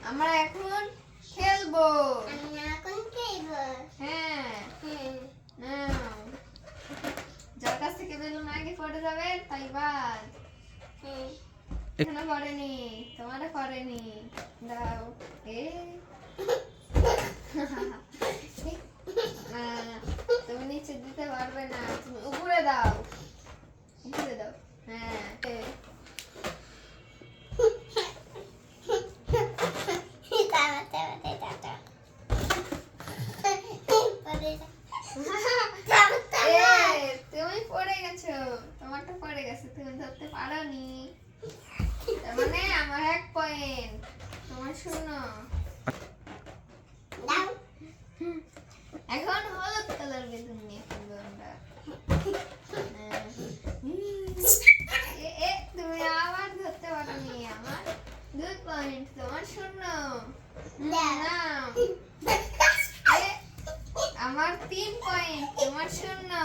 আমরা এখন খেলবো। হ্যাঁ, নাও। যার কাছ থেকে বেলুন আগে পড়ে যাবে তাই বাদ। এখনো পড়েনি, তোমারও পড়েনি। দাও। না, তুমি নিচে দিতে পারবে না, তুমি উপরে দাও। উপরে দাও। হ্যাঁ, তুমি পড়ে গেছো, তোমারটা পড়ে গেছে, তুমি ধরতে পারোনি। তার মানে আমার 1 পয়েন্ট, তোমার 0। এখন হলুদ কালার বেলুন নিয়ে খেলবো আমরা। তুমি আবার ধরতে পারোনি, আমার 2 পয়েন্ট, তোমার 0। নাও। আমার 3 পয়েন্ট, তোমার 0।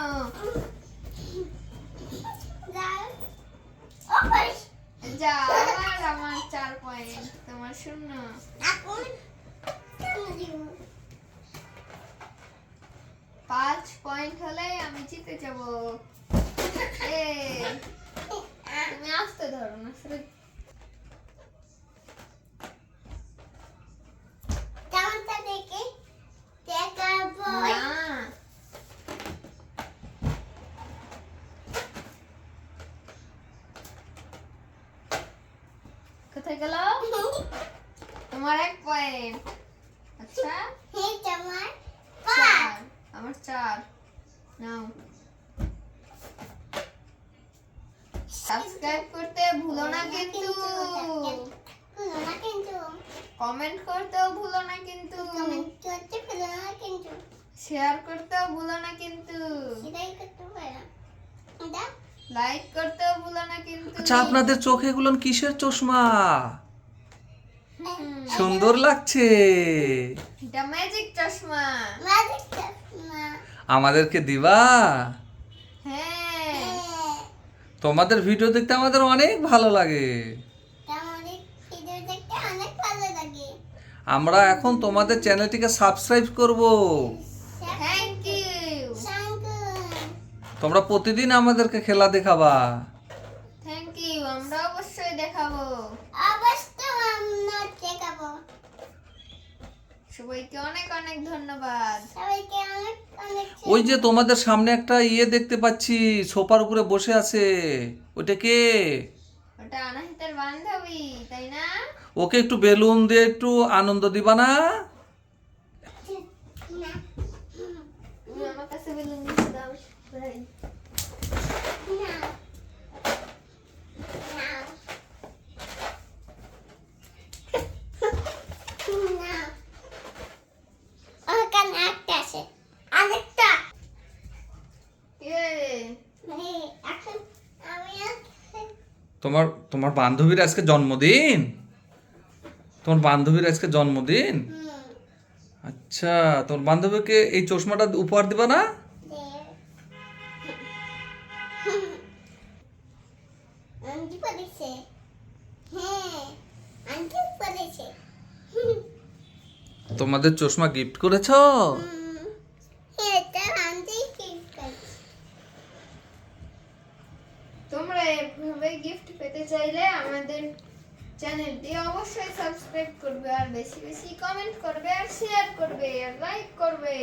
যা, আবার আমার 4 পয়েন্ট, তোমার 0। 5 পয়েন্ট হলে আমি জিতে যাব। তুমি আস্তে ধরো না, কোথায় গেল? তোমার 1 পয়েন্ট। আচ্ছা, আমার 4। নাও। সাবস্ক্রাইব করতে ভুলো না কিন্তু। কমেন্ট করতেও ভুলো না কিন্তু। শেয়ার করতেও ভুলো না কিন্তু। লাইক করতেও ভুলো না কিন্তু। আচ্ছা, আপনাদের চোখে এগুলো কিসের চশমা? সুন্দর লাগছে। এটা ম্যাজিক চশমা। আমাদেরকে দিবা? হ্যাঁ। তোমাদের ভিডিও দেখতে আমাদের অনেক ভালো লাগে। আমরা এখন তোমাদের চ্যানেলটিকে সাবস্ক্রাইব করব। Thank you. তোমরা প্রতিদিন আমাদেরকে খেলা দেখাবা। থ্যাংক ইউ, আমরা অবশ্যই দেখাবো। সবাইকে অনেক অনেক ধন্যবাদ। ওই যে তোমাদের সামনে একটা দেখতে পাচ্ছি, সোফার উপরে বসে আছে, ওটা কে? ওটা আনাহিতের বান্ধবী, তাই না? ওকে একটু বেলুন দিয়ে একটু আনন্দ দিবা না? তুমি আমার কাছে বেলুন দিয়ে দাও। তোমার তোমার বান্ধবীর আজকে জন্মদিন? তোমার বান্ধবীর আজকে জন্মদিন? আচ্ছা, তোমার বান্ধবীকে এই চশমাটা উপহার দিবা না? তোমাদের চশমা গিফট করেছো? তোমরা এভাবে গিফট পেতে চাইলে আমাদের চ্যানেলটি অবশ্যই সাবস্ক্রাইব করবে, আর বেশি বেশি কমেন্ট করবে, আর শেয়ার করবে, আর লাইক করবে।